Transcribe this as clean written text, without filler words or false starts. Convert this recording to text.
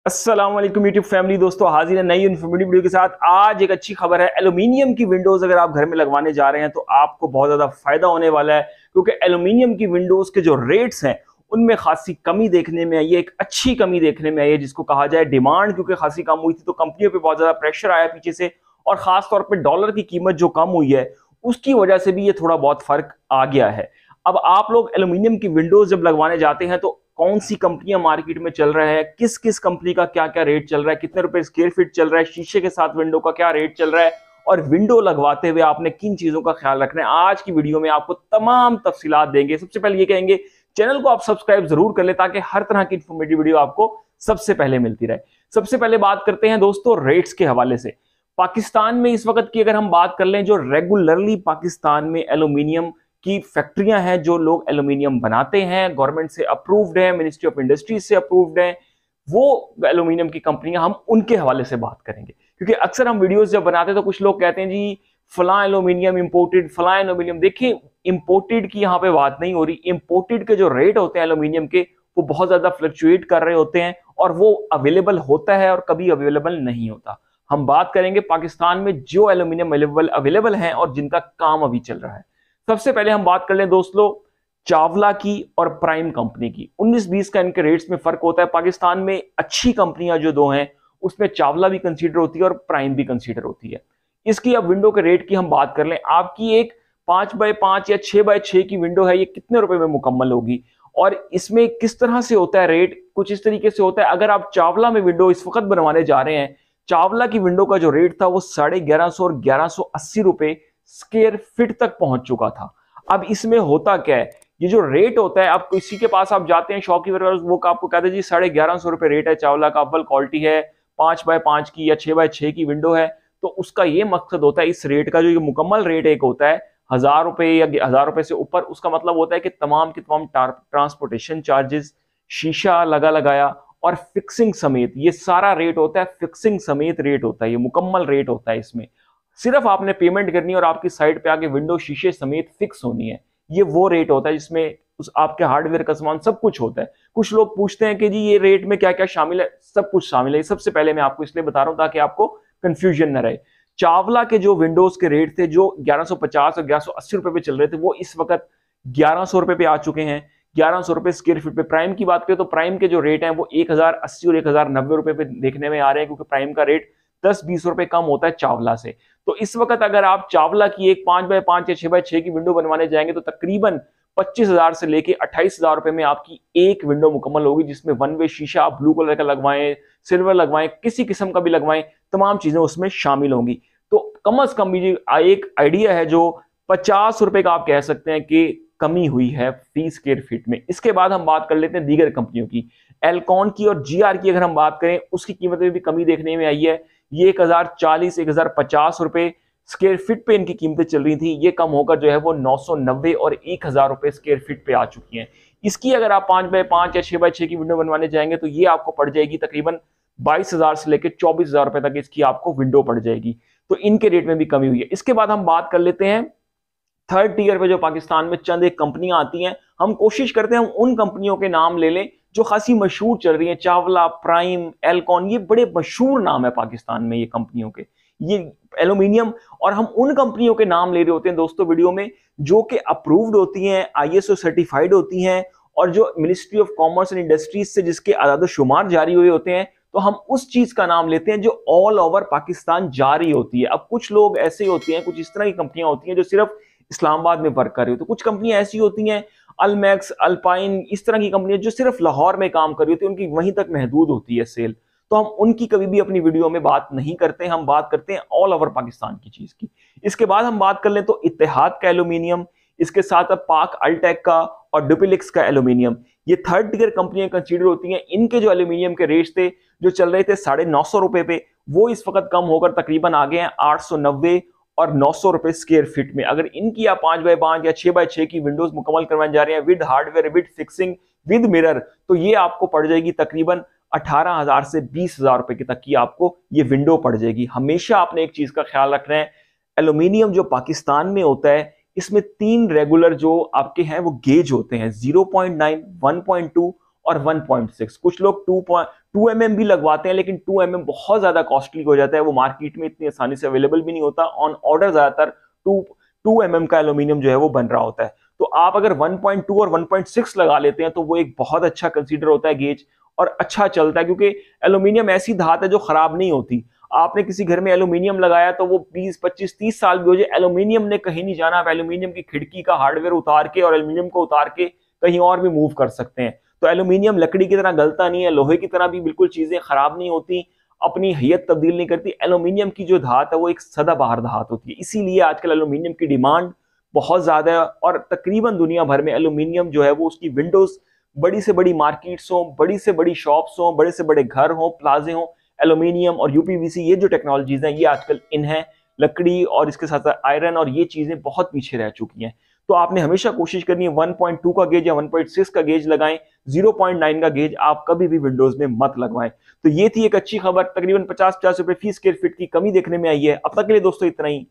अस्सलाम वालेकुम YouTube family. दोस्तों हाजिर है नई इन्फॉर्मेटिव वीडियो के साथ। आज एक अच्छी खबर है, एल्यूमिनियम की विंडोज अगर आप घर में लगवाने जा रहे हैं तो आपको बहुत ज्यादा फायदा होने वाला है, क्योंकि एल्यूमिनियम की विंडोज के जो रेट्स हैं उनमें खासी कमी देखने में आई है। एक अच्छी कमी देखने में आई है जिसको कहा जाए डिमांड, क्योंकि खासी कम हुई थी तो कंपनियों पर बहुत ज्यादा प्रेशर आया पीछे से, और खासतौर पर डॉलर की कीमत जो कम हुई है उसकी वजह से भी ये थोड़ा बहुत फर्क आ गया है। अब आप लोग एल्यूमिनियम की विंडोज जब लगवाने जाते हैं तो कौन सी कंपनियां मार्केट में चल रहा है, किस किस कंपनी का क्या क्या रेट चल रहा है, कितने रुपए स्क्वायर फीट चल रहा है, शीशे के साथ विंडो का क्या रेट चल रहा है, और विंडो लगवाते हुए आपने किन चीजों का ख्याल रखना है, आज की वीडियो में आपको तमाम तफसीलात देंगे। सबसे पहले ये कहेंगे चैनल को आप सब्सक्राइब जरूर कर ले ताकि हर तरह की इंफॉर्मेटिव वीडियो आपको सबसे पहले मिलती रहे। सबसे पहले बात करते हैं दोस्तों रेट्स के हवाले से। पाकिस्तान में इस वक्त की अगर हम बात कर लें, जो रेगुलरली पाकिस्तान में एल्यूमिनियम की फैक्ट्रियां हैं, जो लोग एल्यूमिनियम बनाते हैं, गवर्नमेंट से अप्रूव्ड है, मिनिस्ट्री ऑफ इंडस्ट्रीज से अप्रूव्ड है, वो एल्यूमिनियम की कंपनियां, हम उनके हवाले से बात करेंगे। क्योंकि अक्सर हम वीडियोस जब बनाते हैं तो कुछ लोग कहते हैं जी फला एल्यूमिनियम इंपोर्टेड, फला एल्यूमिनियम। देखिए इंपोर्टेड की यहाँ पे बात नहीं हो रही। इंपोर्टेड के जो रेट होते हैं एल्यूमिनियम के वो बहुत ज्यादा फ्लक्चुएट कर रहे होते हैं, और वो अवेलेबल होता है और कभी अवेलेबल नहीं होता। हम बात करेंगे पाकिस्तान में जो एल्यूमिनियम अवेलेबल है और जिनका काम अभी चल रहा है। सबसे पहले हम बात कर लें दोस्तों चावला की और प्राइम कंपनी की। 19-20 का इनके रेट्स में फर्क होता है। पाकिस्तान में अच्छी कंपनियां जो दो हैं उसमें चावला भी कंसीडर होती है और प्राइम भी कंसीडर होती है। इसकी अब विंडो के रेट की हम बात कर लें, आपकी एक 5x5 या 6x6 की विंडो है, ये कितने रुपए में मुकम्मल होगी और इसमें किस तरह से होता है रेट? कुछ इस तरीके से होता है। अगर आप चावला में विंडो इस वक्त बनवाने जा रहे हैं, चावला की विंडो का जो रेट था वो 1150 और 1180 रुपए स्क्वायर फीट तक पहुंच चुका था। अब इसमें होता क्या है, ये जो रेट होता है, आप किसी के पास आप जाते हैं शॉपकीपर, वो आपको कहते हैं जी 1150 रुपए रेट है चावला का, अव्वल क्वालिटी है, 5x5 की या 6x6 की विंडो है। तो उसका ये मकसद होता है, इस रेट का जो ये मुकम्मल रेट एक होता है 1000 रुपए या 1000 रुपए से ऊपर, उसका मतलब होता है कि तमाम के तमाम ट्रांसपोर्टेशन चार्जेस, शीशा लगाया और फिक्सिंग समेत ये सारा रेट होता है। फिक्सिंग समेत रेट होता है, ये मुकम्मल रेट होता है। इसमें सिर्फ आपने पेमेंट करनी है और आपकी साइट पे आके विंडो शीशे समेत फिक्स होनी है। ये वो रेट होता है जिसमें उस आपके हार्डवेयर का सामान सब कुछ होता है। कुछ लोग पूछते हैं कि जी ये रेट में क्या क्या शामिल है? सब कुछ शामिल है। सबसे पहले मैं आपको इसलिए बता रहा हूं ताकि आपको कंफ्यूजन न रहे। चावला के जो विंडोज के रेट थे जो 1150 और 1180 रुपए पे चल रहे थे, वो इस वक्त 1100 रुपए पे आ चुके हैं। 1100 रुपए स्क्वायर फीट पे। प्राइम की बात करें तो प्राइम के जो रेट हैं वो 1080 और 1090 रुपए पे देखने में आ रहे हैं, क्योंकि प्राइम का रेट 10-20 रुपए कम होता है चावला से। तो इस वक्त अगर आप चावला की एक 5x5 या 6x6 की विंडो बनवाने जाएंगे तो तकरीबन 25,000 से लेके 28,000 रुपए में आपकी एक विंडो मुकम्मल होगी, जिसमें वन वे शीशा आप ब्लू कलर का लगवाएं, सिल्वर लगवाएं, किसी किस्म का भी लगवाएं, तमाम चीजें उसमें शामिल होंगी। तो कम से कम एक आइडिया है जो 50 रुपए का आप कह सकते हैं कि कमी हुई है फी स्क्वायर फीट में। इसके बाद हम बात कर लेते हैं दीगर कंपनियों की। एल्कॉन की और जीआर की अगर हम बात करें, उसकी कीमत में भी कमी देखने में आई है। ये 1040 1050 रुपए स्क्वायर फीट पे इनकी कीमतें चल रही थी, ये कम होकर जो है वो 990 और 1000 रुपए स्क्वायर फीट पे आ चुकी हैं। इसकी अगर आप 5x5 या 6x6 की विंडो बनवाने जाएंगे तो ये आपको पड़ जाएगी तकरीबन 22,000 से लेकर 24,000 रुपए तक इसकी आपको विंडो पड़ जाएगी। तो इनके रेट में भी कमी हुई है। इसके बाद हम बात कर लेते हैं थर्ड टीयर पे जो पाकिस्तान में चंद एक कंपनियां आती हैं। हम कोशिश करते हैं हम उन कंपनियों के नाम ले लें जो खासी मशहूर चल रही हैं। चावला, प्राइम, एल्कॉन, ये बड़े मशहूर नाम है पाकिस्तान में ये कंपनियों के, ये एल्यूमिनियम। और हम उन कंपनियों के नाम ले रहे होते हैं दोस्तों वीडियो में जो कि अप्रूव्ड होती हैं, आईएसओ सर्टिफाइड होती हैं, और जो ministry of commerce and industries से जिसके आदाद-ओ-शुमार जारी हुए होते हैं। तो हम उस चीज का नाम लेते हैं जो ऑल ओवर पाकिस्तान जारी होती है। अब कुछ लोग ऐसे होते हैं, कुछ इस तरह की कंपनियां होती हैं जो सिर्फ इस्लामाबाद में वर्क कर रही होती है। कुछ कंपनियां ऐसी होती हैं, अल्मैक्स, अल्पाइन, इस तरह की कंपनियां जो सिर्फ लाहौर में काम कर रही होती है, उनकी वहीं तक महदूद होती है सेल। तो हम उनकी कभी भी अपनी वीडियो में बात नहीं करते, हम बात करते हैं ऑल ओवर पाकिस्तान की चीज की। इसके बाद हम बात कर लें तो इत्तेहाद का एल्यूमिनियम, इसके साथ अब पाक अल्टेक का और डुपिलिक्स का एल्यूमिनियम, ये थर्ड टियर कंपनियां कंसीडर होती हैं। इनके जो एल्यूमिनियम के रेट्स थे जो चल रहे थे 950 रुपए पे, वो इस वक्त कम होकर तकरीबन आ गए हैं 890 और 900 रुपए स्क्वायर फीट में। अगर इनकी आप 5x5 या 6x6 की विंडोज मुकम्मल करवाने जा रहे हैं with hardware, with fixing, with mirror, तो ये आपको पड़ जाएगी तकरीबन 18,000 से 20,000 रुपए की तक की आपको ये विंडो पड़ जाएगी। हमेशा आपने एक चीज का ख्याल रखना है, एल्यूमिनियम जो पाकिस्तान में होता है इसमें 3 रेगुलर जो आपके हैं वो गेज होते हैं, 0.9, 1.2 और 1.6। कुछ लोग 2 mm भी लगवाते हैं, लेकिन 2 mm बहुत ज्यादा कॉस्टली हो जाता है, वो मार्केट में इतनी आसानी से अवेलेबल भी नहीं होता। ऑन ऑर्डर ज्यादातर 2 mm का एल्यूमिनियम जो है वो बन रहा होता है। तो आप अगर 1.2 और 1.6 लगा लेते हैं तो वो एक बहुत अच्छा कंसीडर होता है गेज, और अच्छा चलता है, क्योंकि एल्यूमिनियम ऐसी धात है जो खराब नहीं होती। आपने किसी घर में एल्यूमिनियम लगाया तो वो 20, 25, 30 साल भी हो जाए, एल्यूमिनियम ने कहीं नहीं जाना। आप एल्यूमिनियम की खिड़की का हार्डवेयर उतार के और एल्यूमिनियम को उतार के कहीं और भी मूव कर सकते हैं। तो एल्यूमिनियम लकड़ी की तरह गलता नहीं है, लोहे की तरह भी बिल्कुल चीजें खराब नहीं होती, अपनी हैयत तब्दील नहीं करती। एल्यूमिनियम की जो धात है वो एक सदाबहार धात होती है, इसीलिए आजकल एल्यूमिनियम की डिमांड बहुत ज्यादा है। और तकरीबन दुनिया भर में एल्यूमिनियम जो है वो उसकी विंडोज, बड़ी से बड़ी मार्केट्स हो, बड़ी से बड़ी शॉप्स हो, बड़े से बड़े घर हो, प्लाजे हो, एल्यूमिनियम और यूपीवीसी ये जो टेक्नोलॉजीज हैं ये आजकल इन है। लकड़ी और इसके साथ साथ आयरन और ये चीजें बहुत पीछे रह चुकी हैं। तो आपने हमेशा कोशिश करनी है 1.2 का गेज या 1.6 का गेज लगाएं, 0.9 का गेज आप कभी भी विंडोज में मत लगवाएं। तो ये थी एक अच्छी खबर, तकरीबन 50-50 रुपए फी स्क्वायर फीट की कमी देखने में आई है। अब तक के लिए दोस्तों इतना ही।